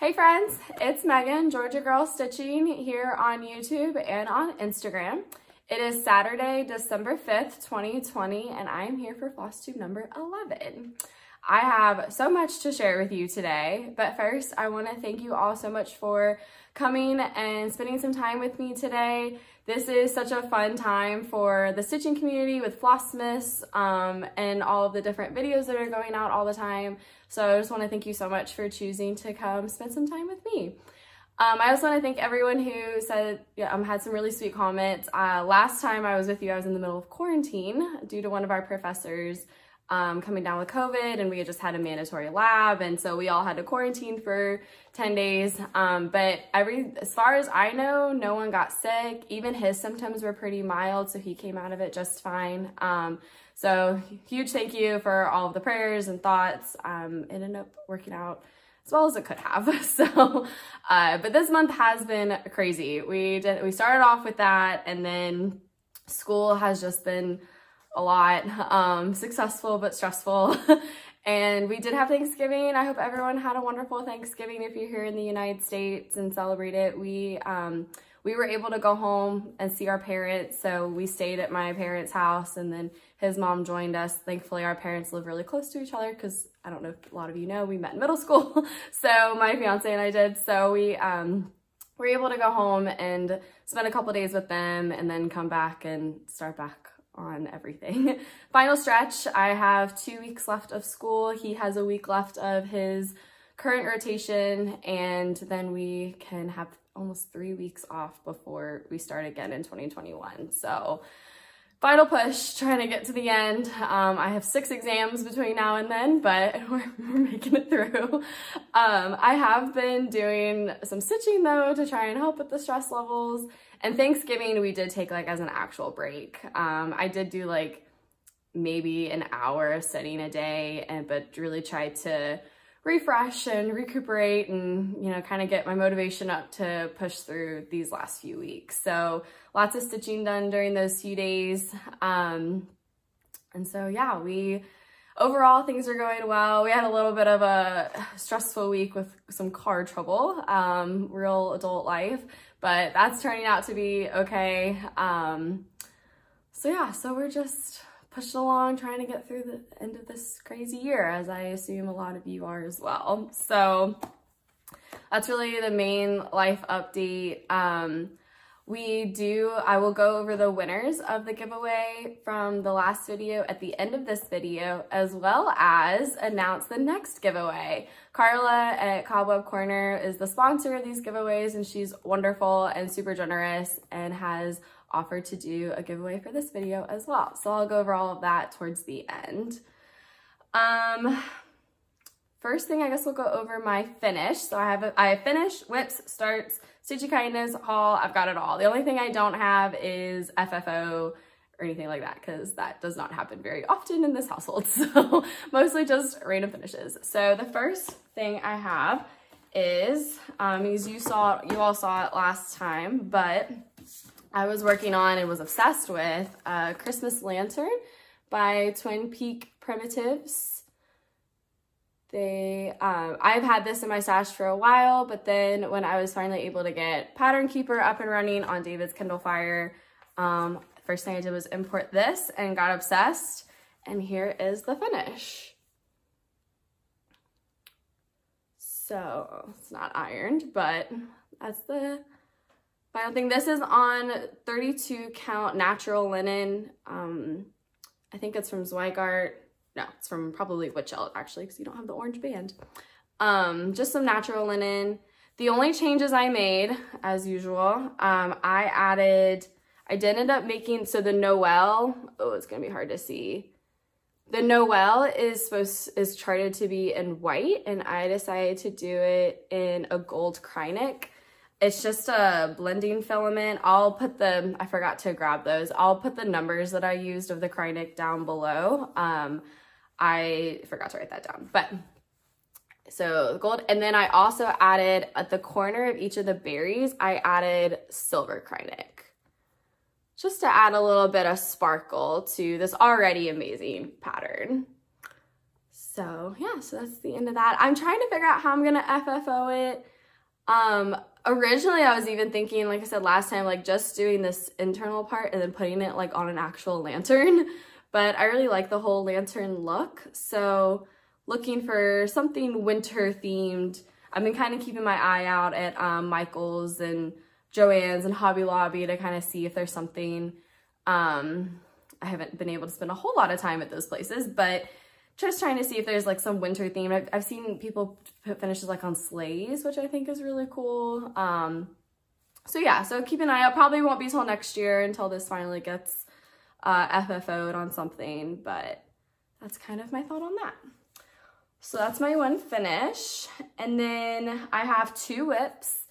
Hey friends, it's Megan, Georgia Girl Stitching here on YouTube and on Instagram. It is Saturday, December 5th, 2020, and I am here for FlossTube number 11. I have so much to share with you today, but first I want to thank you all so much for coming and spending some time with me today. This is such a fun time for the stitching community with Flossmas and all of the different videos that are going out all the time. So I just want to thank you so much for choosing to come spend some time with me. I also want to thank everyone who said, had some really sweet comments. Last time I was with you, I was in the middle of quarantine due to one of our professors coming down with COVID, and we had just had a mandatory lab, and so we all had to quarantine for 10 days. But as far as I know, no one got sick. Even his symptoms were pretty mild, so he came out of it just fine. So huge thank you for all of the prayers and thoughts. It ended up working out as well as it could have. So, but this month has been crazy. We started off with that, and then school has just been a lot, successful but stressful. And we did have Thanksgiving. I hope everyone had a wonderful Thanksgiving if you're here in the United States and celebrate it. We were able to go home and see our parents, so we stayed at my parents' house, and then his mom joined us. Thankfully, our parents live really close to each other because I don't know if a lot of you know, we met in middle school. So my fiance and I did. So we were able to go home and spend a couple days with them and then come back and start back on everything. Final stretch, I have 2 weeks left of school. He has a week left of his current rotation, and then we can have almost 3 weeks off before we start again in 2021. So final push, trying to get to the end. I have 6 exams between now and then, but we're making it through. I have been doing some stitching though to try and help with the stress levels. And Thanksgiving we did take like as an actual break. I did do like maybe an hour of studying a day, but really tried to refresh and recuperate and, kind of get my motivation up to push through these last few weeks. So lots of stitching done during those few days. And so yeah, overall things are going well. We had a little bit of a stressful week with some car trouble, real adult life, but that's turning out to be okay. So yeah, so we're just pushing along, trying to get through the end of this crazy year, as I assume a lot of you are as well. So that's really the main life update. I will go over the winners of the giveaway from the last video at the end of this video, as well as announce the next giveaway. Carla at Cobweb Corner is the sponsor of these giveaways, and she's wonderful and super generous and has offered to do a giveaway for this video as well. So I'll go over all of that towards the end. First thing, I guess we'll go over my finish. So I have finished, WIPS, starts, Stitchy Kindness, haul, I've got it all. The only thing I don't have is FFO or anything like that, because that does not happen very often in this household. So mostly just random finishes. So the first thing I have is, as you all saw it last time, but I was working on and was obsessed with a Christmas lantern by Twin Peak Primitives. I've had this in my stash for a while, but then when I was finally able to get Pattern Keeper up and running on David's Kindle Fire, first thing I did was import this and got obsessed. And here is the finish. So it's not ironed, but that's the final thing. This is on 32 count natural linen. I think it's from Zweigart. No, it's from probably Witchelt actually, because you don't have the orange band. Just some natural linen. The only changes I made, as usual, I did end up making, so the Noel, oh, it's gonna be hard to see. The Noel is charted to be in white, and I decided to do it in a gold Kreinik. It's just a blending filament. I forgot to grab those. I'll put the numbers that I used of the Kreinik down below. I forgot to write that down, but so gold. And then I also added at the corner of each of the berries, I added silver Kreinik, just to add a little bit of sparkle to this already amazing pattern. So yeah, so that's the end of that. I'm trying to figure out how I'm gonna FFO it. Originally I was even thinking, like I said last time, like just doing this internal part and then putting it like on an actual lantern, but I really like the whole lantern look. So looking for something winter themed. I've been kind of keeping my eye out at Michael's and Joann's and Hobby Lobby to kind of see if there's something. I haven't been able to spend a whole lot of time at those places, but just trying to see if there's like some winter theme. I've seen people put finishes like on sleighs, which I think is really cool. So yeah, so keep an eye out. Probably won't be till next year until this finally gets FFO'd on something, but that's kind of my thought on that. So that's my one finish. And then I have 2 WIPs.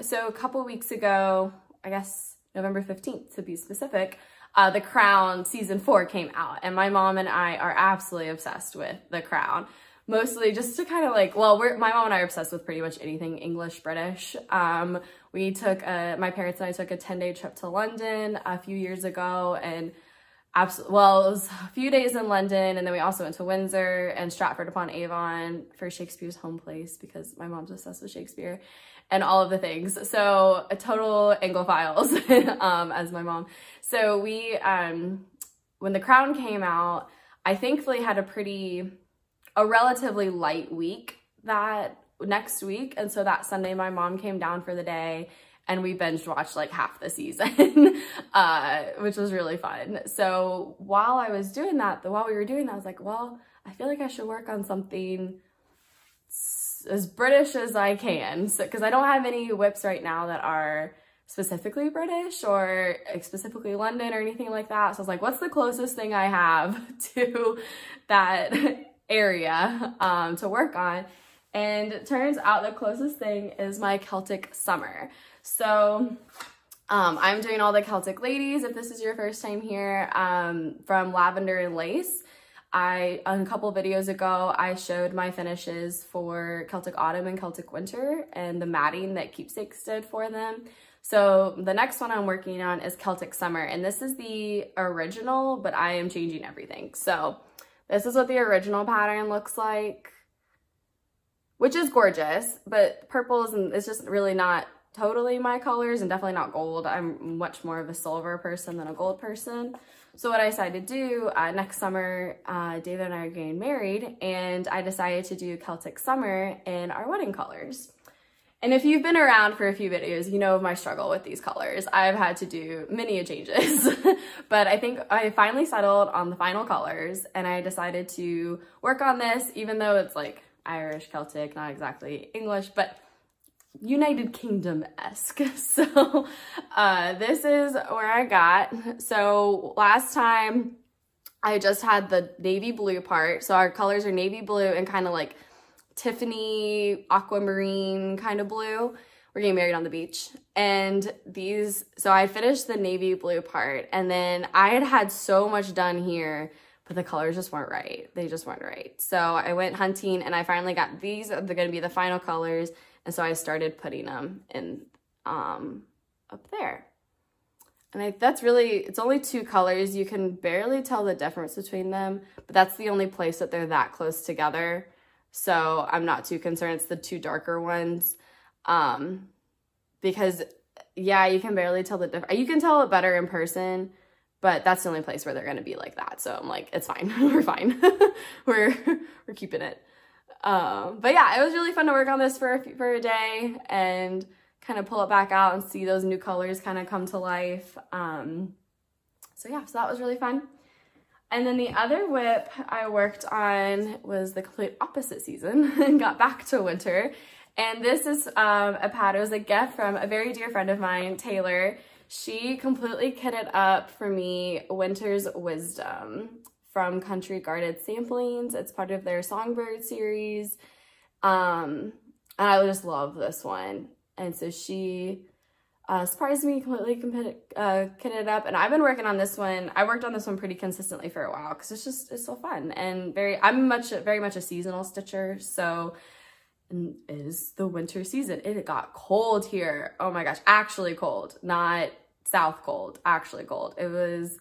So a couple weeks ago, I guess November 15th to be specific, The Crown season 4 came out, and my mom and I are absolutely obsessed with The Crown. Mostly just to kind of like, well, my mom and I are obsessed with pretty much anything English, British. We took, my parents and I took a 10-day trip to London a few years ago, and well, it was a few days in London, and then we also went to Windsor and Stratford-upon-Avon for Shakespeare's home place because my mom's obsessed with Shakespeare and all of the things. So a total Anglophiles as my mom. So we, when The Crown came out, I thankfully had a relatively light week that next week. And so that Sunday, my mom came down for the day and we binge watched like half the season, which was really fun. So while we were doing that, I was like, well, I feel like I should work on something as British as I can. So, cause I don't have any WIPs right now that are specifically British or specifically London or anything like that. So I was like, what's the closest thing I have to that area to work on? And it turns out the closest thing is my Celtic Summer. So I'm doing all the Celtic ladies, if this is your first time here, from Lavender and Lace. A couple videos ago, I showed my finishes for Celtic Autumn and Celtic Winter and the matting that Keepsakes did for them. So the next one I'm working on is Celtic Summer, and this is the original, but I am changing everything. So this is what the original pattern looks like, which is gorgeous, but purples, and it's just really not totally my colors, and definitely not gold. I'm much more of a silver person than a gold person. So what I decided to do next summer, David and I are getting married, and I decided to do Celtic Summer in our wedding colors. And if you've been around for a few videos, you know of my struggle with these colors. I've had to do many changes, but I think I finally settled on the final colors, and I decided to work on this, even though it's like Irish, Celtic, not exactly English, but United Kingdom-esque. So this is where I got. So last time I just had the navy blue part. So our colors are navy blue and kind of like Tiffany aquamarine kind of blue. We're getting married on the beach. And so I finished the navy blue part, and then I had so much done here, but the colors just weren't right. They just weren't right. So I went hunting and I finally got these. They're going to be the final colors. And so I started putting them in up there. And that's really, it's only 2 colors. You can barely tell the difference between them, but that's the only place that they're that close together. So I'm not too concerned. It's the 2 darker ones. Because yeah, you can barely tell the difference. You can tell it better in person, but that's the only place where they're going to be like that. So I'm like, it's fine. We're fine. we're keeping it. But yeah, it was really fun to work on this for a day and kind of pull it back out and see those new colors kind of come to life. So yeah, so that was really fun. And then the other WIP I worked on was the complete opposite season and got back to winter. And this is a pattern. It was a gift from a very dear friend of mine, Taylor. She completely kitted up for me Winter's Wisdom from Country Guarded Samplings. It's part of their Songbird series. And I just love this one. And so she surprised me, completely kitted up. And I've been working on this one. I worked on this one pretty consistently for a while because it's so fun. And I'm very much a seasonal stitcher. So it is the winter season. It got cold here. Oh my gosh, actually cold, not south cold, actually cold. It was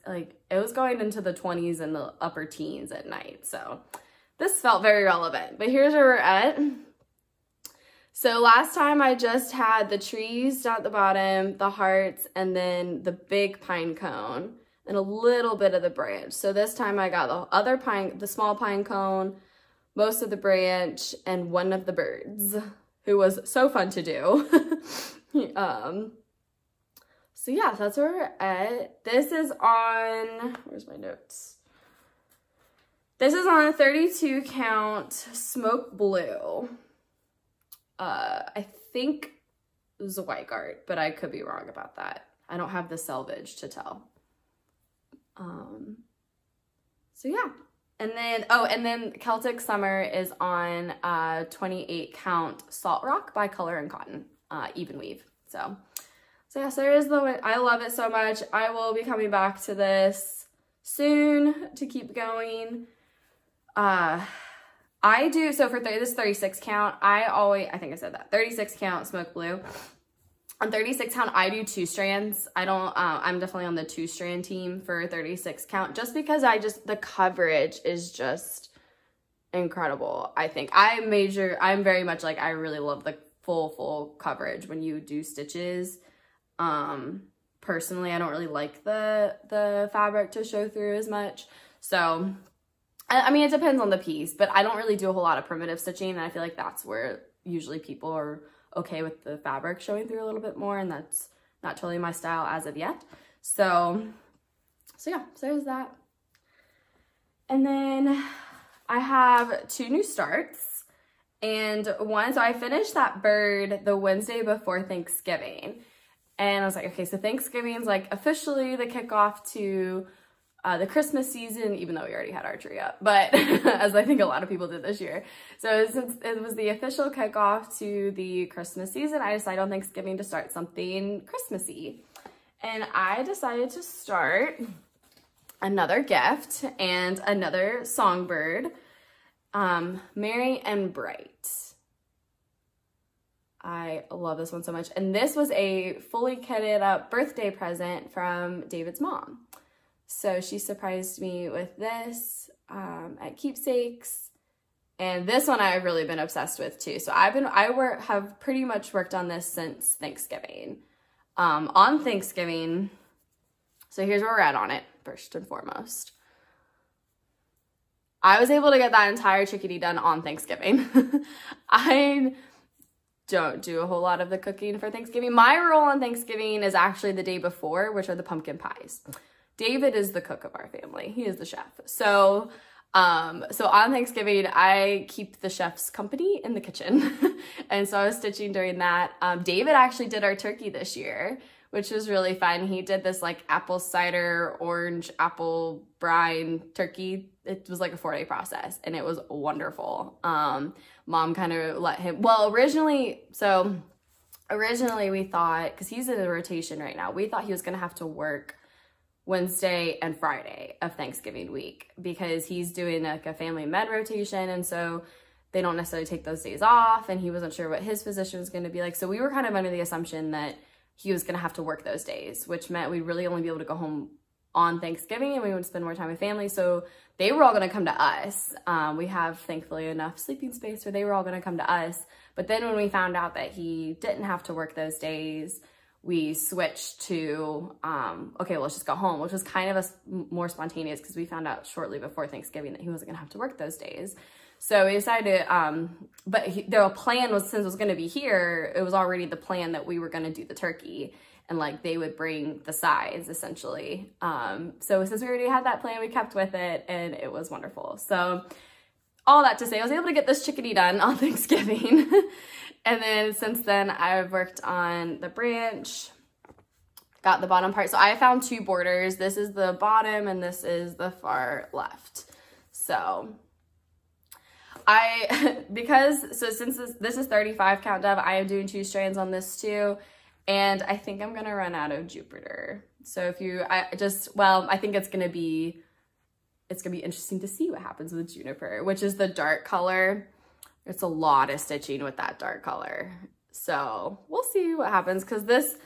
going into the 20s and the upper teens at night. So this felt very relevant, but here's where we're at. So last time I just had the trees down at the bottom, the hearts, and then the big pine cone and a little bit of the branch. So this time I got the other pine, the small pine cone, most of the branch, and one of the birds, who was so fun to do. So yeah, that's where we're at. This is on, where's my notes? This is on a 32 count smoke blue. I think it was a white guard, but I could be wrong about that. I don't have the selvage to tell. So yeah. And then, oh, and then Celtic Summer is on 28 count Salt Rock by Color and Cotton, even weave. So yes, there is I love it so much. I will be coming back to this soon to keep going. I do, so for this 36 count, I think I said that, 36 count smoke blue. On 36 count, I do 2 strands. I'm definitely on the 2 strand team for 36 count, just because the coverage is just incredible, I think. I'm very much like, I really love the full coverage when you do stitches. Personally, I don't really like the fabric to show through as much. So, I mean, it depends on the piece, but I don't really do a whole lot of primitive stitching, and I feel like that's where usually people are okay with the fabric showing through a little bit more, and that's not totally my style as of yet. So yeah, so there's that. And then I have 2 new starts, and so I finished that bird the Wednesday before Thanksgiving, and I was like, okay, so Thanksgiving's like officially the kickoff to the Christmas season, even though we already had our tree up, but as I think a lot of people did this year. So since it was the official kickoff to the Christmas season, I decided on Thanksgiving to start something Christmassy. And I decided to start another gift and another songbird, Merry and Bright. I love this one so much. And this was a fully kitted up birthday present from David's mom. So she surprised me with this at Keepsakes, and this one I've really been obsessed with too. So I have pretty much worked on this since Thanksgiving. On Thanksgiving, so here's where we're at on it, first and foremost. I was able to get that entire chickadee done on Thanksgiving. I don't do a whole lot of the cooking for Thanksgiving. My role on Thanksgiving is actually the day before, which are the pumpkin pies. David is the cook of our family. He is the chef. So on Thanksgiving, I keep the chef's company in the kitchen. And so I was stitching during that. David actually did our turkey this year, which was really fun. He did this like apple cider, orange, apple brine turkey. It was like a 4-day process, and it was wonderful. Mom kind of let him, well, originally we thought, because he's in a rotation right now, we thought he was going to have to work Wednesday and Friday of Thanksgiving week, because he's doing like a family med rotation, and so they don't necessarily take those days off, and he wasn't sure what his position was going to be like. So we were kind of under the assumption that he was going to have to work those days, which meant we'd really only be able to go home on Thanksgiving, and we would spend more time with family. So they were all going to come to us. We have thankfully enough sleeping space where they were all going to come to us. But then when we found out that he didn't have to work those days, we switched to, okay, well, let's just go home, which was kind of more spontaneous, because we found out shortly before Thanksgiving that he wasn't gonna have to work those days. So we decided, the plan was, since it was gonna be here, it was already the plan that we were gonna do the turkey, and like they would bring the sides essentially. So since we already had that plan, we kept with it, and it was wonderful. So all that to say, I was able to get this chickadee done on Thanksgiving. And then since then, I've worked on the branch, got the bottom part. So I found 2 borders. This is the bottom, and this is the far left. So since this is 35 count dove, I am doing 2 strands on this too. And I think I'm gonna run out of Jupiter. So I think it's gonna be interesting to see what happens with Juniper, which is the dark color. It's a lot of stitching with that dark color. So we'll see what happens, because this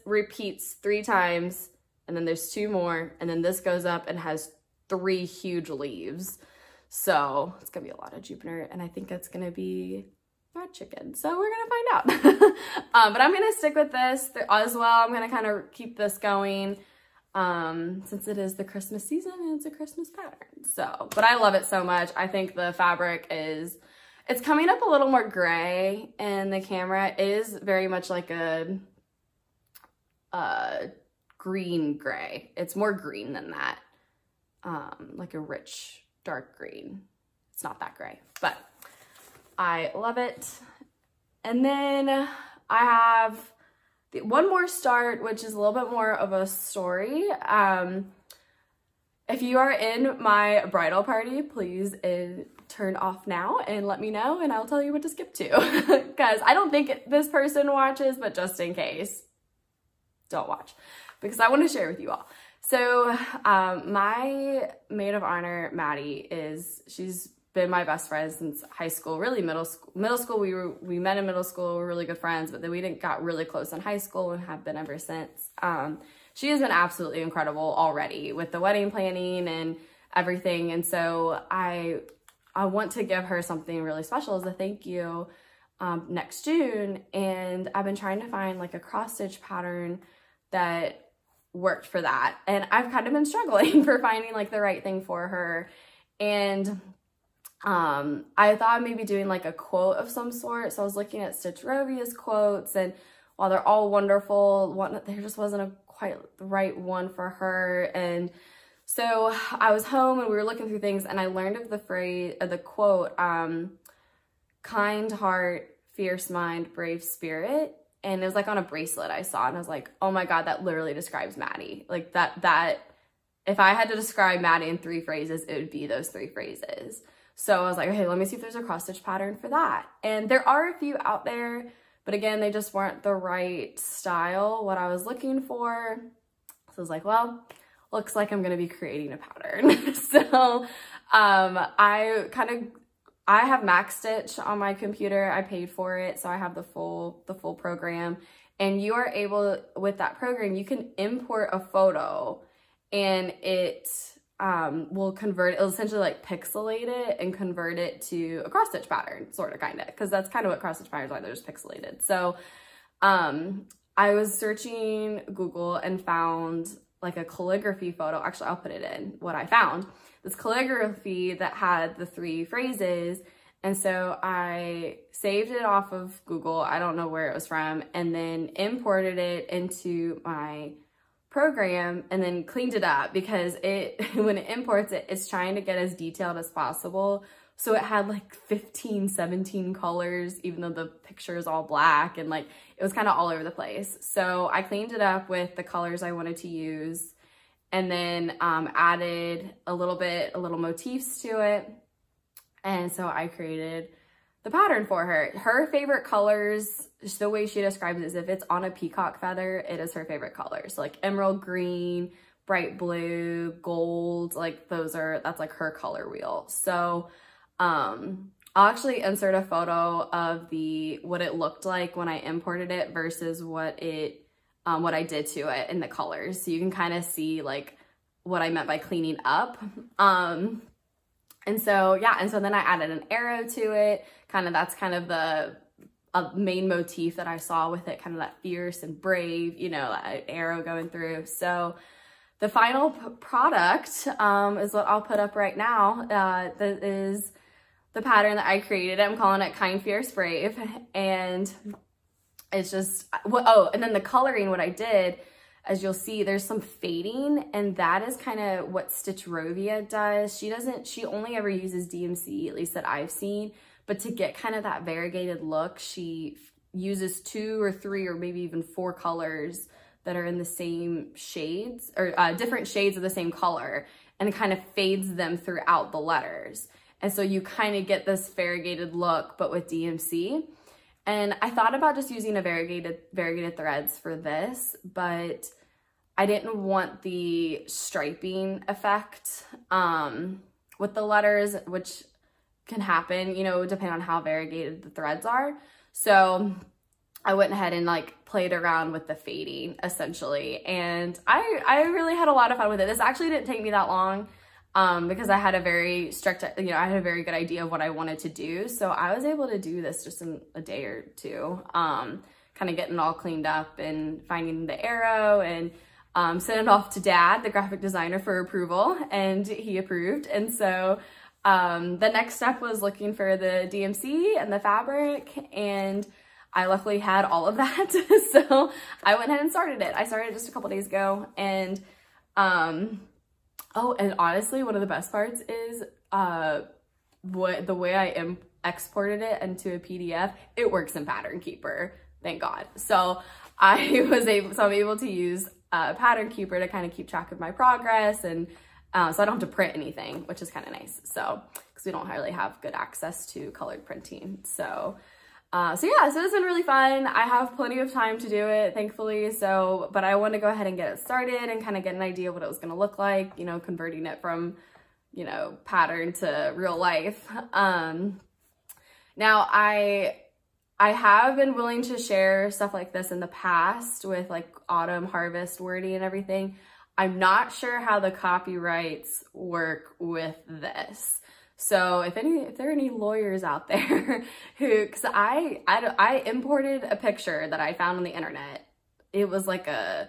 repeats 3 times, and then there's 2 more, and then this goes up and has 3 huge leaves. So it's gonna be a lot of Jupiter, and I think it's gonna be fried chicken. So we're gonna find out. But I'm gonna stick with this as well. I'm gonna kind of keep this going since it is the Christmas season and it's a Christmas pattern. So, but I love it so much. I think the fabric it's coming up a little more gray in the camera. It is very much like a green gray. It's more green than that. Like a rich dark green. It's not that gray, but I love it. And then I have one more start, which is a little bit more of a story. If you are in my bridal party, please turn off now and let me know, and I'll tell you what to skip to. Because I don't think this person watches, but just in case, don't watch, because I want to share with you all. So my maid of honor, Maddie, she's been my best friend since high school, really middle school. We met in middle school, we were really good friends, but then we got really close in high school and have been ever since. She has been absolutely incredible already with the wedding planning and everything. And so I want to give her something really special as a thank you next June. And I've been trying to find like a cross stitch pattern that worked for that. And I've kind of been struggling for finding like the right thing for her. And I thought maybe doing like a quote of some sort. So I was looking at Stitch Rovia's quotes, and while they're all wonderful, there just wasn't quite the right one for her. And so I was home and we were looking through things, and I learned of the quote, kind heart, fierce mind, brave spirit. And it was like on a bracelet I saw, and I was like, oh my God, that literally describes Maddie. Like that, if I had to describe Maddie in 3 phrases, it would be those 3 phrases. So I was like, okay, let me see if there's a cross stitch pattern for that. And there are a few out there, but again, they just weren't the right style, what I was looking for. So I was like, well, looks like I'm gonna be creating a pattern. So I have Max Stitch on my computer. I paid for it, so I have the full program. And you are able, with that program, you can import a photo, and it will convert, it'll essentially like pixelate it and convert it to a cross stitch pattern, sort of, kind of, because that's kind of what cross stitch patterns are, they're just pixelated. So I was searching Google and found like a calligraphy photo. Actually, I'll put it in what I found. This calligraphy that had the 3 phrases. And so I saved it off of Google. I don't know where it was from, and then imported it into my program and then cleaned it up, because when it imports it, it's trying to get as detailed as possible. So it had like 15, 17 colors, even though the picture is all black, and like it was kind of all over the place. So I cleaned it up with the colors I wanted to use, and then added a little motifs to it. And so I created the pattern for her. Her favorite colors, just the way she describes it, is if it's on a peacock feather, it is her favorite colors. So like emerald green, bright blue, gold, like that's like her color wheel. So I'll actually insert a photo of what it looked like when I imported it versus what I did to it in the colors. So you can kind of see like what I meant by cleaning up. And so, yeah, and so then I added an arrow to it. That's kind of the main motif that I saw with it, kind of that fierce and brave, you know, that arrow going through. So the final product is what I'll put up right now. That is the pattern that I created. I'm calling it Kind, Fierce, Brave. And it's just, and then the coloring, what I did, as you'll see, there's some fading, and that is kind of what Stitch Rovia does. She only ever uses DMC, at least that I've seen, but to get kind of that variegated look, she uses 2 or 3 or maybe even 4 colors that are in the same shades, or different shades of the same color, and kind of fades them throughout the letters. And so you kind of get this variegated look, but with DMC. And I thought about just using a variegated threads for this, but I didn't want the striping effect with the letters, which can happen, you know, depending on how variegated the threads are. So I went ahead and like played around with the fading essentially. And I really had a lot of fun with it. This actually didn't take me that long. because I had a very strict, I had a very good idea of what I wanted to do. So I was able to do this just in a day or two, kind of getting all cleaned up and finding the arrow and sent it off to Dad, the graphic designer, for approval, and he approved. And so the next step was looking for the DMC and the fabric, and I luckily had all of that. So I went ahead and started it. I started just a couple days ago, and oh, and honestly, one of the best parts is the way I exported it into a PDF. It works in Pattern Keeper, thank God. So I'm able to use Pattern Keeper to kind of keep track of my progress, and so I don't have to print anything, which is kind of nice. So, because we don't really have good access to colored printing. So yeah, so it's been really fun. I have plenty of time to do it, thankfully. So, but I want to go ahead and get it started and kind of get an idea of what it was going to look like, converting it from, pattern to real life. Now I have been willing to share stuff like this in the past with like autumn harvest wording and everything. I'm not sure how the copyrights work with this. So if there are any lawyers out there who, cause I imported a picture that I found on the internet. It was like I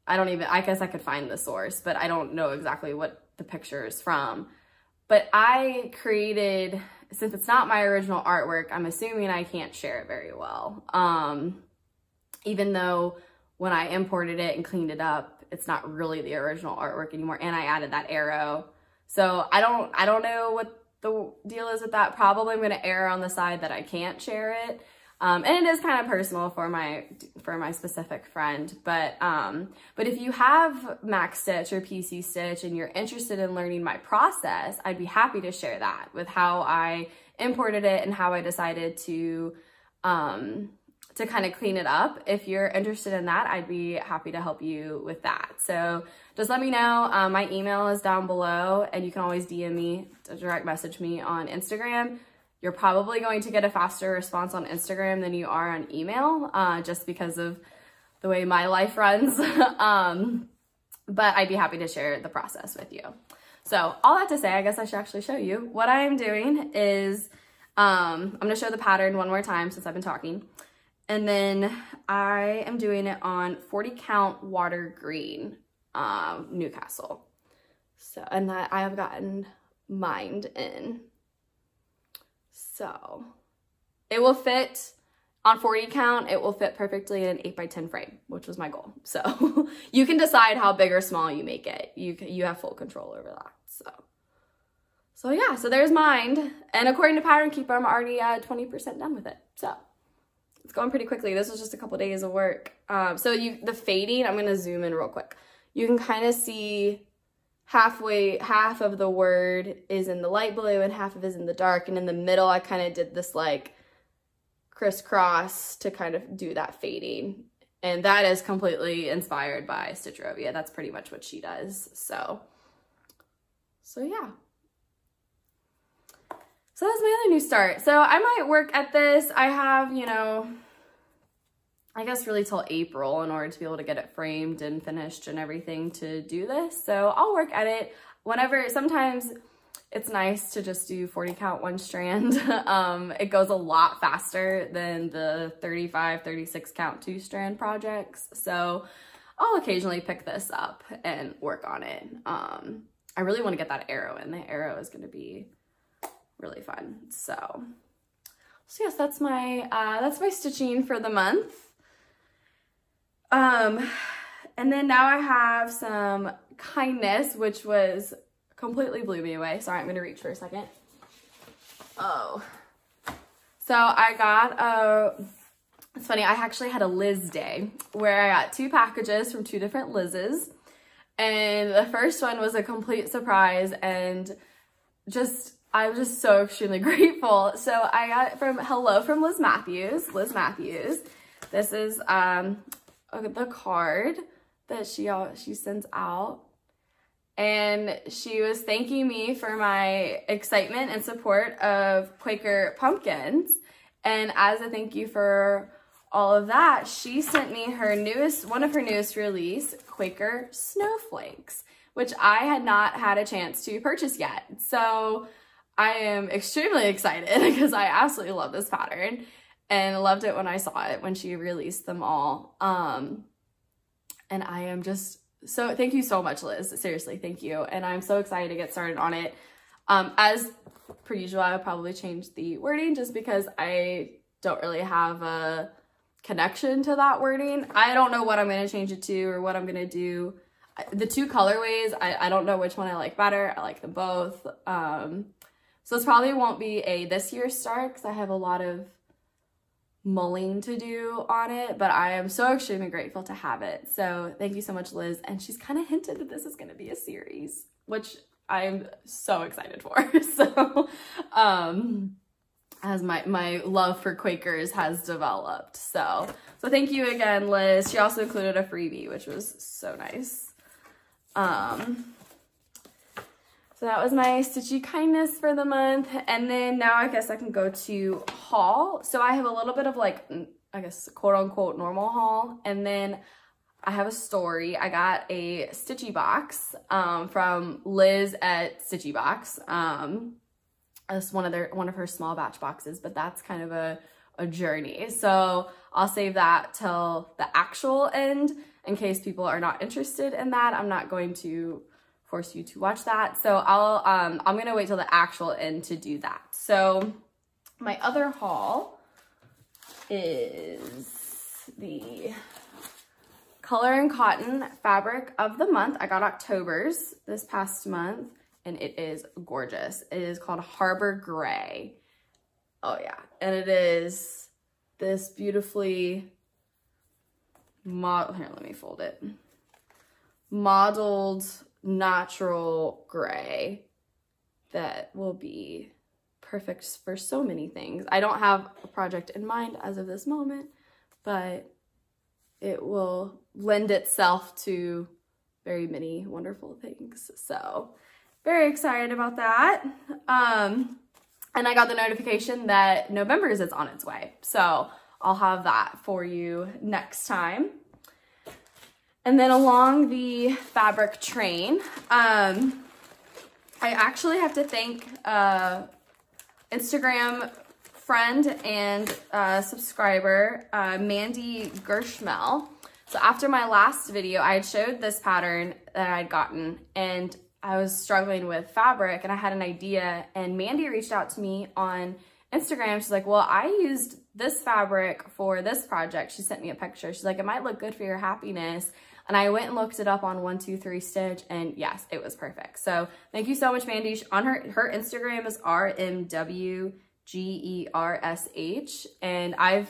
guess I could find the source, but I don't know exactly what the picture is from. But I created, since it's not my original artwork, I'm assuming I can't share it very well. Even though when I imported it and cleaned it up, it's not really the original artwork anymore. And I added that arrow. So I don't know what the deal is with that. Probably I'm going to err on the side that I can't share it. And it is kind of personal for my specific friend, but if you have Mac Stitch or PC Stitch and you're interested in learning my process, I'd be happy to share that with how I imported it and how I decided to kind of clean it up. If you're interested in that, I'd be happy to help you with that. So just let me know. My email is down below, and you can always DM me, direct message me on Instagram. You're probably going to get a faster response on Instagram than you are on email, just because of the way my life runs. But I'd be happy to share the process with you. So all that to say, I guess I should actually show you. What I am doing is, I'm gonna show the pattern one more time since I've been talking. And then I am doing it on 40 count water green, Newcastle. So, and that I have gotten mined in. So it will fit on 40 count. It will fit perfectly in an 8x10 frame, which was my goal. So you can decide how big or small you make it. You have full control over that. So yeah, so there's mine. And according to Pattern Keeper, I'm already 20% done with it. So it's going pretty quickly. This was just a couple days of work. So the fading, I'm going to zoom in real quick. You can kind of see half of the word is in the light blue and half of it is in the dark. And in the middle, I kind of did this like crisscross to kind of do that fading. And that is completely inspired by Stitcherovia. That's pretty much what she does. So yeah. So that's my other new start. So I might work at this. I have, I guess really till April in order to be able to get it framed and finished and everything to do this. So I'll work at it whenever. Sometimes it's nice to just do 40 count one strand. It goes a lot faster than the 35, 36 count 2 strand projects. So I'll occasionally pick this up and work on it. I really want to get that arrow in. The arrow is going to be really fun. So yes, that's my stitching for the month. And then now I have some kindness, which was completely blew me away. Sorry, I'm gonna reach for a second. Oh, so I got it's funny, I actually had a Liz day where I got 2 packages from 2 different Liz's, and the first one was a complete surprise, and I was just so extremely grateful. So I got it from Liz Matthews. Liz Matthews. This is the card that she sends out, and she was thanking me for my excitement and support of Quaker pumpkins. And as a thank you for all of that, she sent me one of her newest release, Quaker snowflakes, which I had not had a chance to purchase yet. So I am extremely excited because I absolutely love this pattern and loved it when I saw it, when she released them all. And I am just so, thank you so much, Liz. Seriously, thank you. And I'm so excited to get started on it. As per usual, I would probably change the wording just because I don't really have a connection to that wording. I don't know what I'm going to change it to or what I'm going to do. The two colorways, I don't know which one I like better. I like them both. So this probably won't be a this year start because I have a lot of mulling to do on it, but I am so extremely grateful to have it. So thank you so much, Liz. And she's kind of hinted that this is going to be a series, which I'm so excited for. So as my love for Quakers has developed. So thank you again, Liz. She also included a freebie, which was so nice. So that was my Stitchy kindness for the month. And then now I guess I can go to haul. So I have a little bit of like, I guess, quote unquote normal haul. And then I have a story. I got a Stitchy Box from Liz at Stitchy Box. That's one of her small batch boxes, but that's kind of a journey. So I'll save that till the actual end in case people are not interested in that. I'm not going to force you to watch that. So I'm gonna wait till the actual end to do that. So my other haul is the Color and Cotton fabric of the month. I got October's this past month and it is gorgeous. It is called Harbor Gray. Oh yeah, and it is this beautifully here, let me fold it. Modeled natural gray that will be perfect for so many things. I don't have a project in mind as of this moment, but it will lend itself to very many wonderful things. So very excited about that. And I got the notification that November's is on its way. So I'll have that for you next time. And then along the fabric train, I actually have to thank Instagram friend and subscriber, Mandy Gershmel. So after my last video, I had showed this pattern that I'd gotten and I was struggling with fabric and I had an idea, and Mandy reached out to me on Instagram. She's like, well, I used this fabric for this project. She sent me a picture. She's like, it might look good for your happiness. And I went and looked it up on 123 Stitch, and yes, it was perfect. So thank you so much, Mandy. On her Instagram is RMWGERSH, and I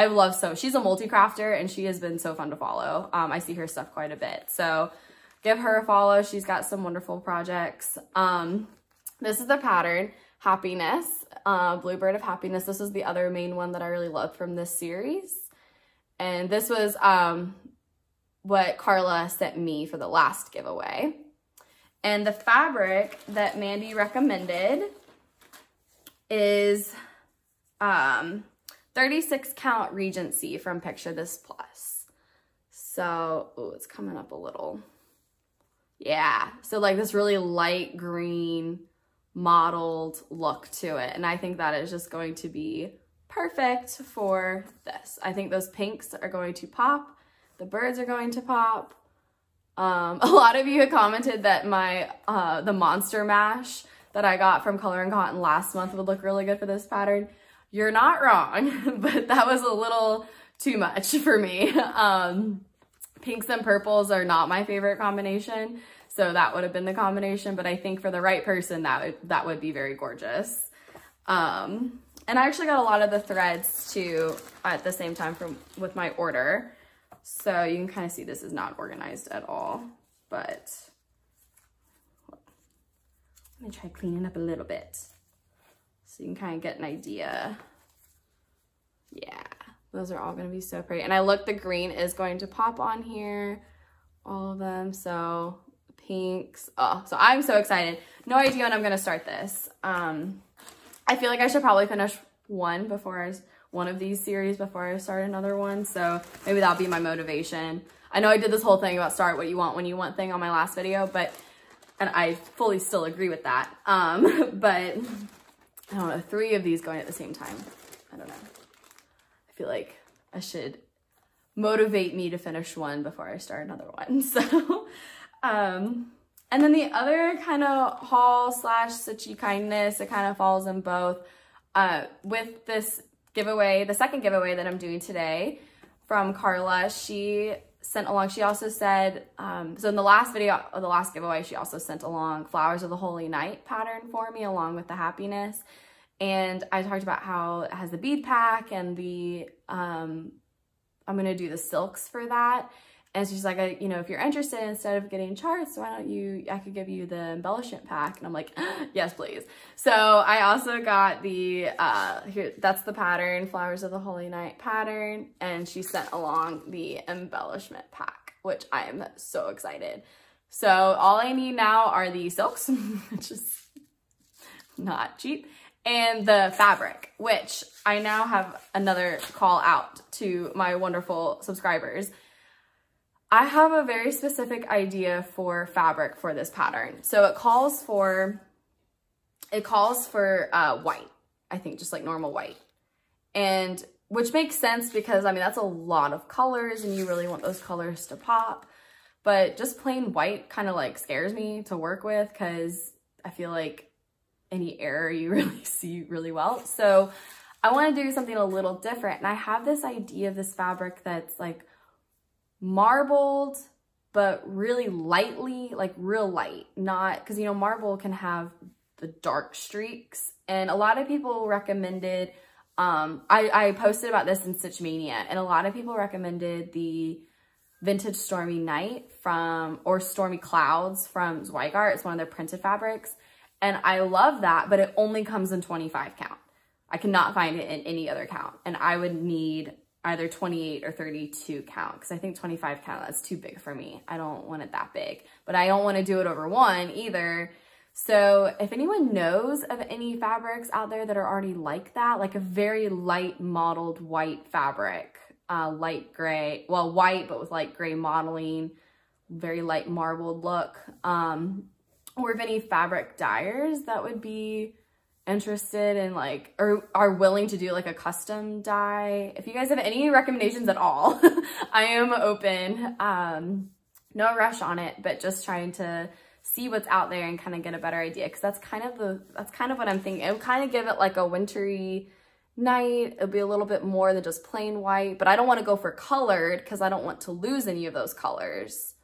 love sew. She's a multi-crafter, and she has been so fun to follow. I see her stuff quite a bit, so give her a follow. She's got some wonderful projects. This is the pattern Happiness, Bluebird of Happiness. This is the other main one that I really loved from this series, and this was what Carla sent me for the last giveaway. And the fabric that Mandy recommended is 36 count Regency from Picture This Plus. So, oh, it's coming up a little. Yeah, so like this really light green modeled look to it. And I think that is just going to be perfect for this. I think those pinks are going to pop. The birds are going to pop. A lot of you had commented that my the Monster Mash that I got from Color and Cotton last month would look really good for this pattern. You're not wrong, but that was a little too much for me. Pinks and purples are not my favorite combination, so that would have been the combination, but I think for the right person, that would be very gorgeous. And I actually got a lot of the threads too at the same time with my order. So you can kind of see this is not organized at all, but let me try cleaning up a little bit so you can kind of get an idea. Yeah, those are all going to be so pretty. And the green is going to pop on here, all of them. So pinks. Oh, so I'm so excited. No idea when I'm going to start this. I feel like I should probably finish one of these series before I start another one. So maybe that'll be my motivation. I know I did this whole thing about start what you want when you want thing on my last video, but And I fully still agree with that. But I don't know, 3 of these going at the same time. I don't know. I feel like I should motivate me to finish one before I start another one. So, and then the other kind of haul slash Stitchy kindness, it kind of falls in both. With this giveaway, the second giveaway that I'm doing today from Carla, she sent along, she also said, so in the last video, or the last giveaway, she also sent along Flowers of the Holy Night pattern for me along with the happiness. And I talked about how it has the bead pack and the, I'm going to do the silks for that. And she's like, you know, if you're interested, instead of getting charts, why don't I could give you the embellishment pack. And I'm like, yes, please. So I also got the, here, that's the pattern, Flowers of the Holy Night pattern. And she sent along the embellishment pack, which I am so excited. So all I need now are the silks, which is not cheap, and the fabric, which I now have another call out to my wonderful subscribers. I have a very specific idea for fabric for this pattern. So it calls for white, I think, just like normal white. And which makes sense because, I mean, that's a lot of colors and you really want those colors to pop. But just plain white kind of like scares me to work with because I feel like any error you really see really well. So I want to do something a little different. And I have this idea of this fabric that's like marbled, but really lightly, like real light, not, because you know, marble can have the dark streaks. And a lot of people recommended, I posted about this in Stitch Mania, and a lot of people recommended the Vintage Stormy Night or Stormy Clouds from Zweigart. It's one of their printed fabrics. And I love that, but it only comes in 25 count. I cannot find it in any other count. And I would need either 28 or 32 count, because I think 25 count, that's too big for me. I don't want it that big, but I don't want to do it over 1 either. So if anyone knows of any fabrics out there that are already like that, like a very light mottled white fabric, light gray, well, white, but with light gray modeling, very light marbled look, or if any fabric dyers that would be interested in like, or are willing to do like a custom dye. If you guys have any recommendations at all, I am open. No rush on it, but just trying to see what's out there and kind of get a better idea. Cause that's kind of what I'm thinking. It would kind of give it like a wintry night. It'll be a little bit more than just plain white, but I don't want to go for colored because I don't want to lose any of those colors.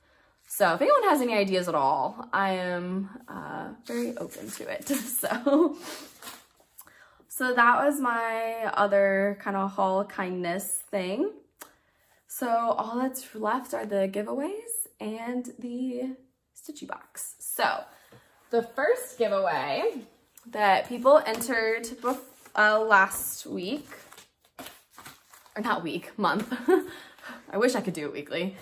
So if anyone has any ideas at all, I am very open to it. So that was my other kind of haul kindness thing. So all that's left are the giveaways and the Stitchy Box. So the first giveaway that people entered last week, or not week, month. I wish I could do it weekly.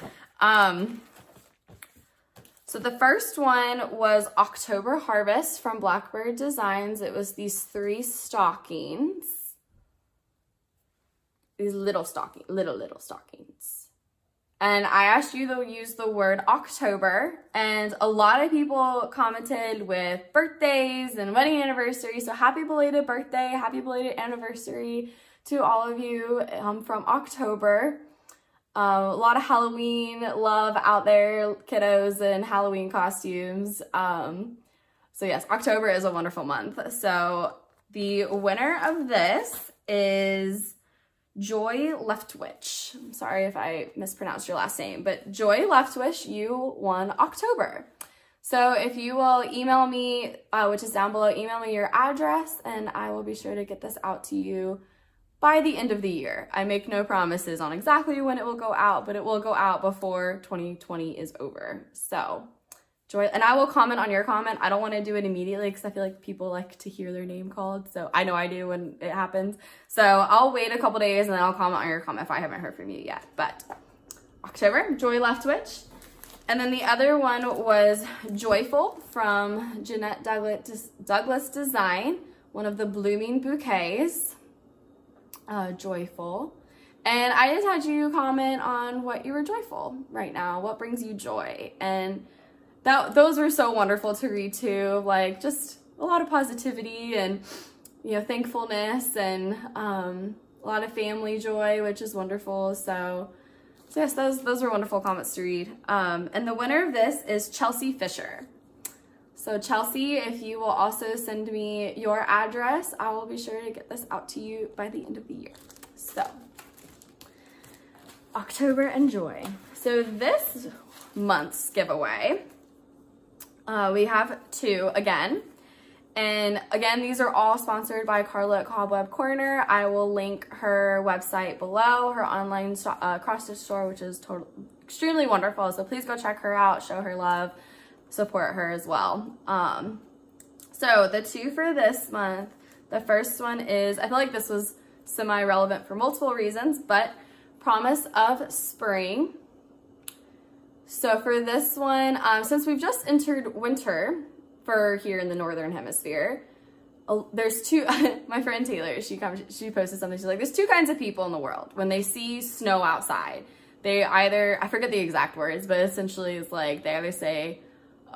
So the first one was October Harvest from Blackbird Designs. It was these 3 stockings. These little stockings. And I asked you to use the word October, and a lot of people commented with birthdays and wedding anniversaries. So happy belated birthday, happy belated anniversary to all of you from October. A lot of Halloween love out there, kiddos in Halloween costumes. So yes, October is a wonderful month. So the winner of this is Joy Leftwich. I'm sorry if I mispronounced your last name, but Joy Leftwich, you won October. So if you will email me, which is down below, email me your address and I will be sure to get this out to you by the end of the year. I make no promises on exactly when it will go out, but it will go out before 2020 is over. So Joy, and I will comment on your comment. I don't want to do it immediately because I feel like people like to hear their name called. So I know I do when it happens. So I'll wait a couple days and then I'll comment on your comment if I haven't heard from you yet. But October, Joy Leftwich. And then the other one was Joyful from Jeanette Douglas Design, one of the blooming bouquets. Joyful. And I just had you comment on what you were joyful right now, what brings you joy. And those were so wonderful to read too. Like just a lot of positivity and, you know, thankfulness and a lot of family joy, which is wonderful. So yes, those were wonderful comments to read. And the winner of this is Chelsea Fisher. So Chelsea, if you will also send me your address, I will be sure to get this out to you by the end of the year. So October and Joy. So this month's giveaway, we have 2 again. And again, these are all sponsored by Carla at Cobweb Corner. I will link her website below, her online cross-stitch store, which is extremely wonderful. So please go check her out, show her love, support her as well. So the 2 for this month, the first one is, I feel like this was semi-relevant for multiple reasons, but Promise of Spring. So for this one, since we've just entered winter for here in the Northern Hemisphere, there's 2, my friend Taylor, she posted something, she's like, there's 2 kinds of people in the world. When they see snow outside, they either, I forget the exact words, but essentially it's like, they either say,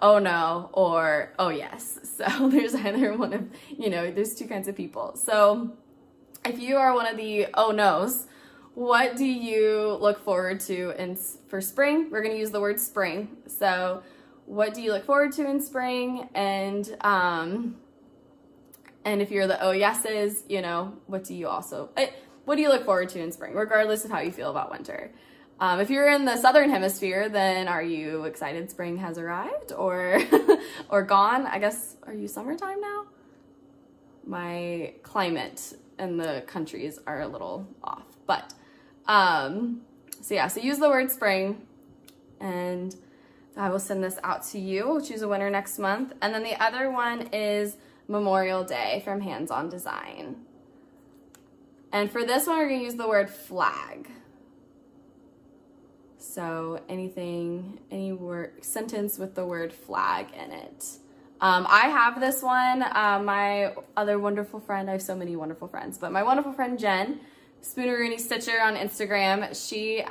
oh no, or oh yes. So there's either one of, you know, there's 2 kinds of people. So if you are one of the oh no's, what do you look forward to for spring? We're going to use the word spring. So what do you look forward to in spring? And if you're the oh yeses, you know, what do you look forward to in spring, regardless of how you feel about winter? If you're in the Southern Hemisphere, then are you excited spring has arrived or or gone? I guess, are you summertime now? My climate and the countries are a little off, but so yeah, so use the word spring, and I will send this out to you. We'll choose a winner next month. And then the other one is Memorial Day from Hands On Design. And for this one, we're gonna use the word flag. So any sentence with the word flag in it. I have this one, my other wonderful friend, I have so many wonderful friends, but my wonderful friend Jen, Spooneroony Stitcher on Instagram, she,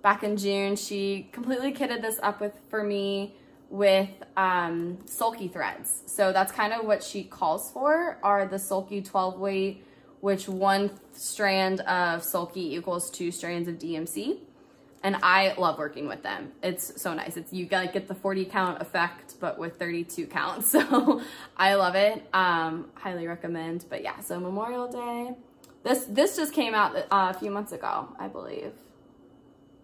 back in June, she completely kitted this up for me with sulky threads. So that's kind of what she calls for, are the sulky 12 weight, which 1 strand of sulky equals 2 strands of DMC. And I love working with them. It's so nice. You get the 40 count effect, but with 32 counts. So I love it. Highly recommend. But yeah, so Memorial Day. This just came out a few months ago, I believe.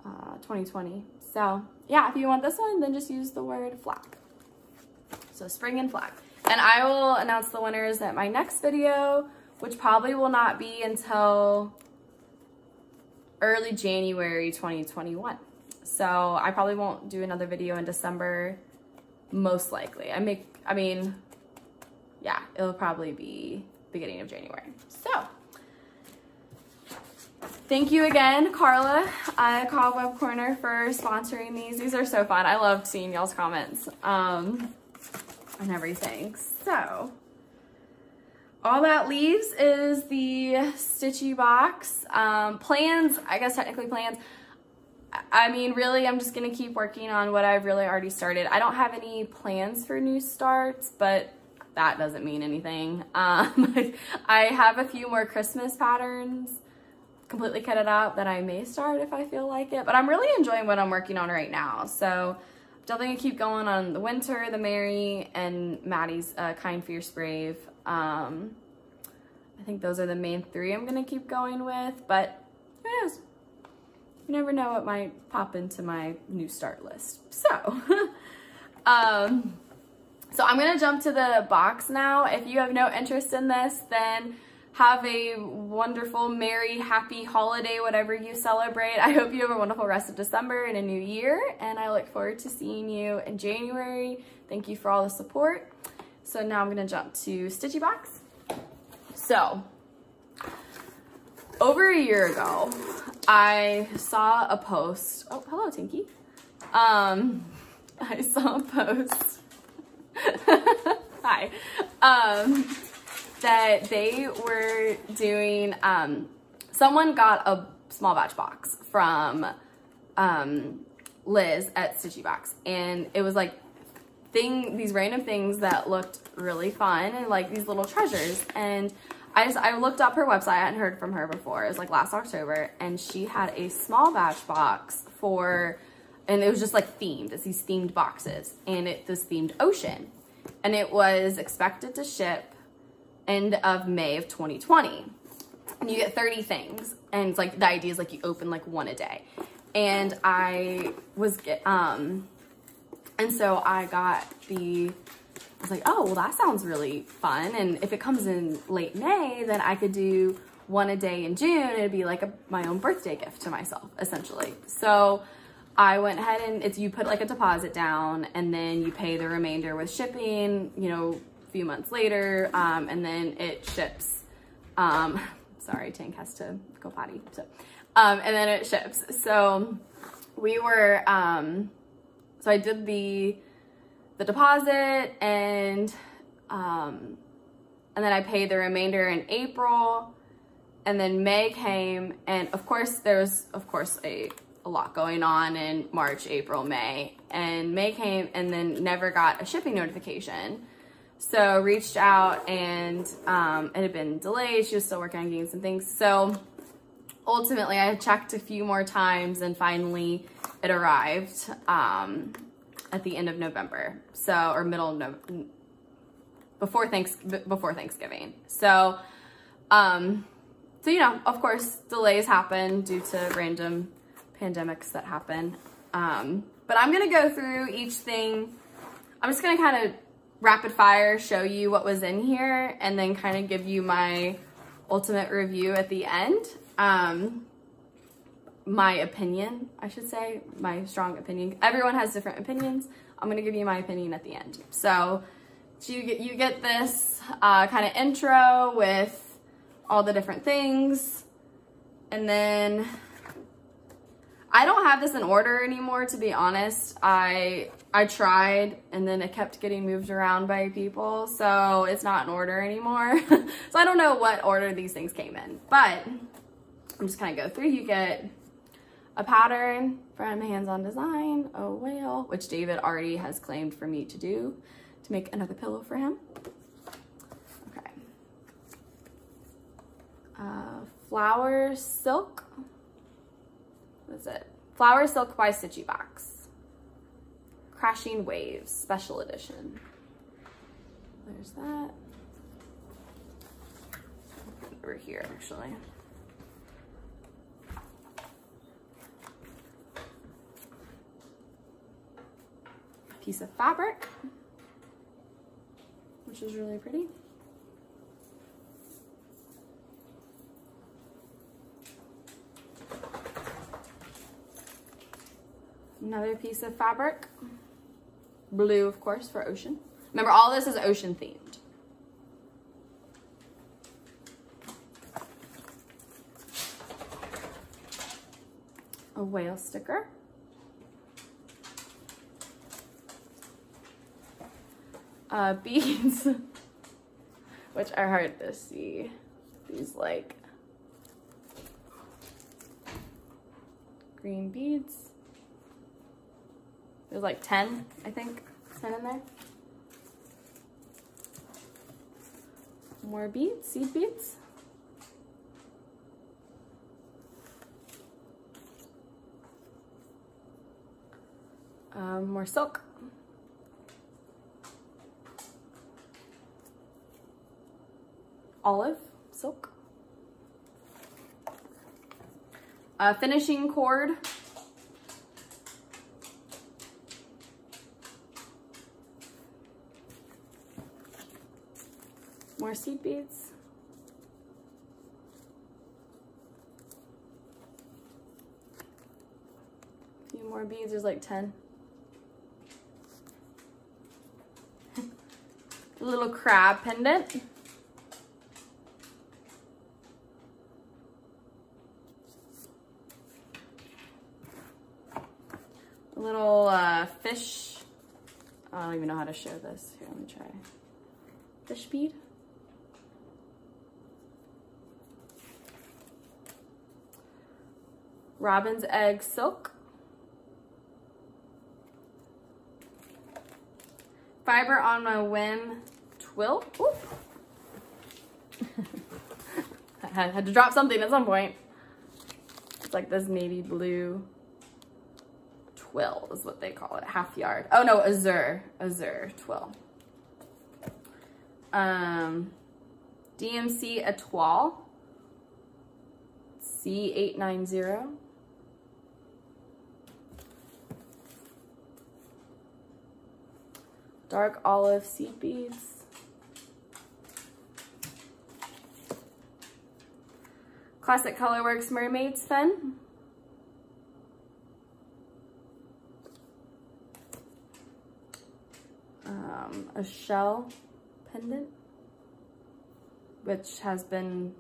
2020. So yeah, if you want this one, then just use the word flag. So spring and flag. And I will announce the winners at my next video, which probably will not be until early January 2021. So I probably won't do another video in December, most likely. I mean, yeah, it'll probably be beginning of January. So thank you again, Carla at Cobweb Corner, for sponsoring these. These are so fun. I love seeing y'all's comments and everything. So all that leaves is the Stitchy Box. Plans, I guess technically plans. I mean, really, I'm just gonna keep working on what I've really already started. I don't have any plans for new starts, but that doesn't mean anything. I have a few more Christmas patterns completely kitted out that I may start if I feel like it, but I'm really enjoying what I'm working on right now. So definitely gonna keep going on the Winter, the Mary, and Maddie's Kind, Fierce, Brave. I think those are the main 3 I'm gonna keep going with, but who knows? You never know what might pop into my new start list. So, so I'm gonna jump to the box now. If you have no interest in this, then have a wonderful, merry, happy holiday, whatever you celebrate. I hope you have a wonderful rest of December and a new year, and I look forward to seeing you in January. Thank you for all the support. So now I'm gonna jump to Stitchy Box. So, over a year ago, I saw a post. Oh, hello, Tinky. I saw a post. Hi. That they were doing, someone got a small batch box from Liz at Stitchy Box, and it was like these random things that looked really fun and like these little treasures. And I looked up her website. I hadn't heard from her before. It was like last October, and she had a small batch box and it was just like themed. It's these themed boxes, and this themed ocean, and it was expected to ship end of May of 2020. And you get 30 things, and it's like the idea is like you open like one a day. And and so I was like, oh, well, that sounds really fun. And if it comes in late May, then I could do one a day in June. It'd be like my own birthday gift to myself, essentially. So I went ahead and you put like a deposit down, and then you pay the remainder with shipping, you know, a few months later, and then it ships. Sorry, Tank has to go potty. So, and then it ships. So we were, so I did the deposit, and then I paid the remainder in April, and then May came, and of course there was a lot going on in March, April, May, and May came and then never got a shipping notification. So reached out, and it had been delayed. She was still working on getting some things. So ultimately I had checked a few more times, and finally it arrived at the end of November. So, or middle of November, before Thanksgiving. So, so, you know, of course delays happen due to random pandemics that happen. But I'm going to go through each thing. I'm just going to kind of rapid fire show you what was in here, and then kind of give you my ultimate review at the end. My opinion, I should say, my strong opinion. Everyone has different opinions. I'm going to give you my opinion at the end. So you get this kind of intro with all the different things, and then I don't have this in order anymore, to be honest. I tried, and then it kept getting moved around by people, so it's not in order anymore. So I don't know what order these things came in, but I'm just gonna go through. You get a pattern from Hands-On Design, a whale, which David already has claimed for me to do, to make another pillow for him. Okay. Flower Silk. What is it? Flower Silk by Stitchy Box. Crashing Waves, special edition. There's that. Over here, actually. Piece of fabric, which is really pretty. Another piece of fabric, blue, of course, for ocean. Remember, all this is ocean themed. A whale sticker. Beads, which are hard to see. These like green beads. There's like 10, I think, 10 in there. More beads, seed beads. More silk. Olive silk. Finishing cord. More seed beads. A few more beads, there's like 10. A little crab pendant. A little fish. I don't even know how to show this. Here, let me try. Fish bead. Robin's egg silk. Fiber on my whim twill. Ooh. I had to drop something at some point. It's like this navy blue twill is what they call it, half yard. Oh no, azure twill. DMC Etoile, C890. Dark olive seed beads. Classic Colorworks Mermaid's Fin. A shell pendant, which has been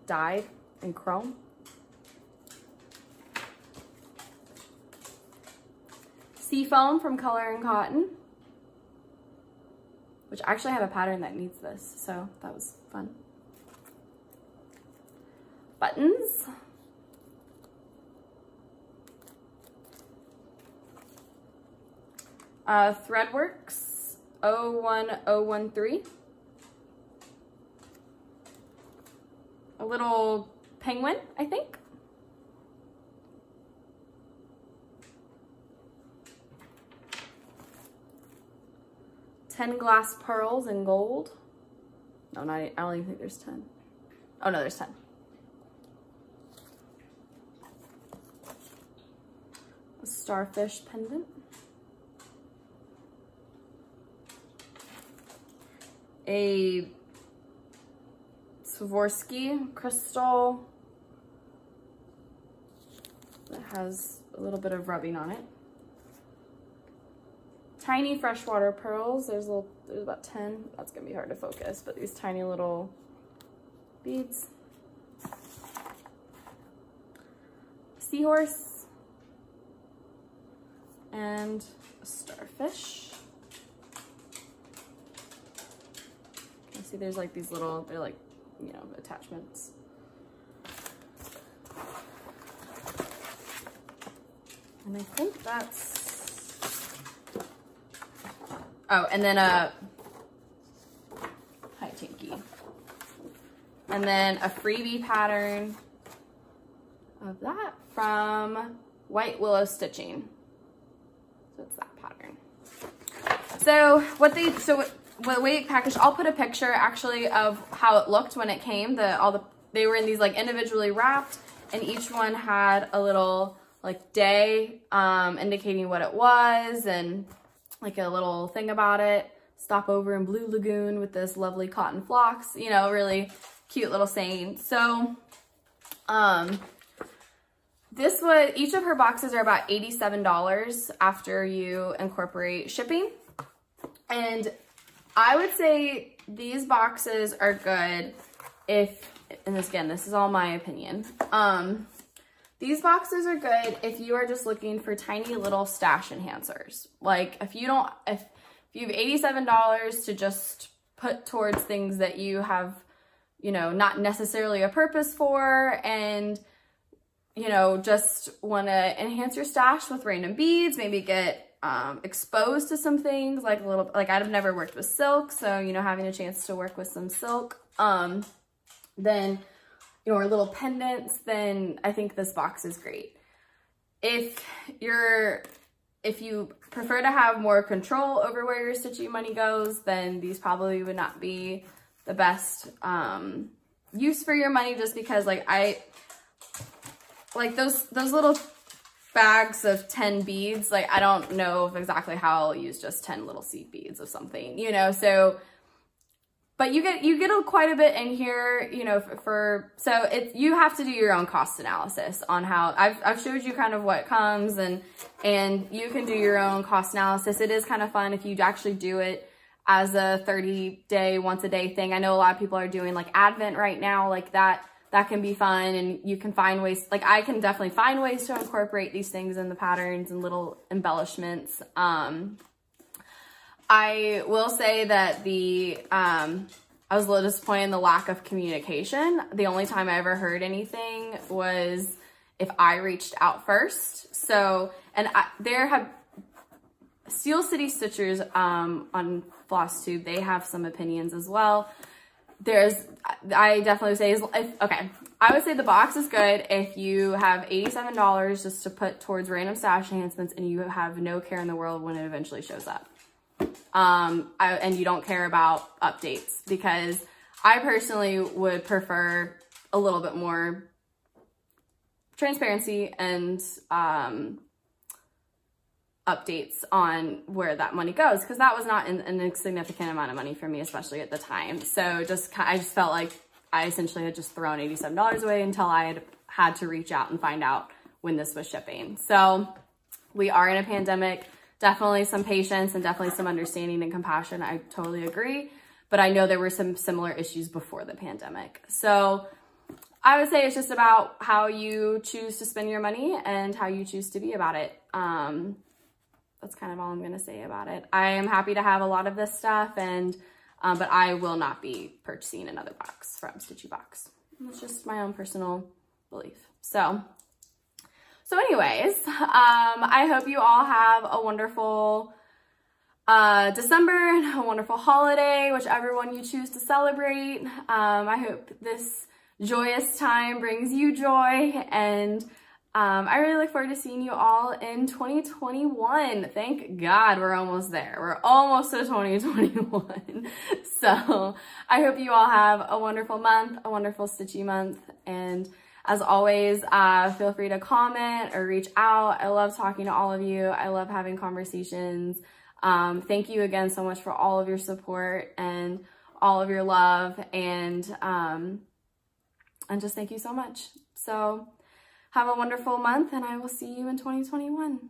dyed in chrome. Seafoam from Color and Cotton, which I actually have a pattern that needs this, so that was fun. Buttons. Threadworks 01013. A little penguin, I think. $10 glass pearls in gold. No, I don't even think there's 10. Oh no, there's 10. A starfish pendant. A Swarovski crystal that has a little bit of rubbing on it. Tiny freshwater pearls. There's about 10. That's gonna be hard to focus, but these tiny little beads. Seahorse and a starfish. See, there's like these little, they're like, you know, attachments. And I think that's, oh, and then hi Tinky. And then a freebie pattern of that from White Willow Stitching. So it's that pattern. So the way it packaged, I'll put a picture actually of how it looked when it came. They were in these like individually wrapped, and each one had a little like day indicating what it was, and like a little thing about it. Stop over in Blue Lagoon with this lovely cotton flocks, you know, really cute little saying. So each of her boxes are about $87 after you incorporate shipping. And I would say these boxes are good if, and this is all my opinion. These boxes are good if you are just looking for tiny little stash enhancers. Like if you have $87 to just put towards things that you have, you know, not necessarily a purpose for, and, you know, just want to enhance your stash with random beads, maybe get exposed to some things like I've never worked with silk, so you know, having a chance to work with some silk, then, you know, or little pendants, then I think this box is great. If you prefer to have more control over where your stitching money goes, then these probably would not be the best use for your money, just because like those little bags of 10 beads, like I don't know exactly how I'll use just 10 little seed beads of something, you know, so, but you get quite a bit in here, you know, so you have to do your own cost analysis on how, I've showed you kind of what comes, and you can do your own cost analysis. It is kind of fun if you actually do it as a 30-day, once-a-day thing. I know a lot of people are doing like Advent right now, like that can be fun, and you can find ways, like I can definitely find ways to incorporate these things in the patterns and little embellishments. I will say that I was a little disappointed in the lack of communication. The only time I ever heard anything was if I reached out first. So, and there have Steel City Stitchers on FlossTube, they have some opinions as well. I definitely say, okay, I would say the box is good if you have $87 just to put towards random stash enhancements and you have no care in the world when it eventually shows up. And you don't care about updates, because I personally would prefer a little bit more transparency and updates on where that money goes, because that was not an insignificant amount of money for me, especially at the time. So I just felt like I essentially had just thrown $87 away until I had to reach out and find out when this was shipping. So we are in a pandemic. Definitely some patience and definitely some understanding and compassion. I totally agree. But I know there were some similar issues before the pandemic. So I would say it's just about how you choose to spend your money and how you choose to be about it. That's kind of all I'm going to say about it. I am happy to have a lot of this stuff, and but I will not be purchasing another box from Stitchy Box. It's just my own personal belief. So anyways, I hope you all have a wonderful December and a wonderful holiday, whichever one you choose to celebrate. I hope this joyous time brings you joy, and I really look forward to seeing you all in 2021. Thank God we're almost there. We're almost to 2021. So I hope you all have a wonderful month, a wonderful stitchy month. And as always, feel free to comment or reach out. I love talking to all of you. I love having conversations. Thank you again so much for all of your support and all of your love. And just thank you so much. So have a wonderful month, and I will see you in 2021.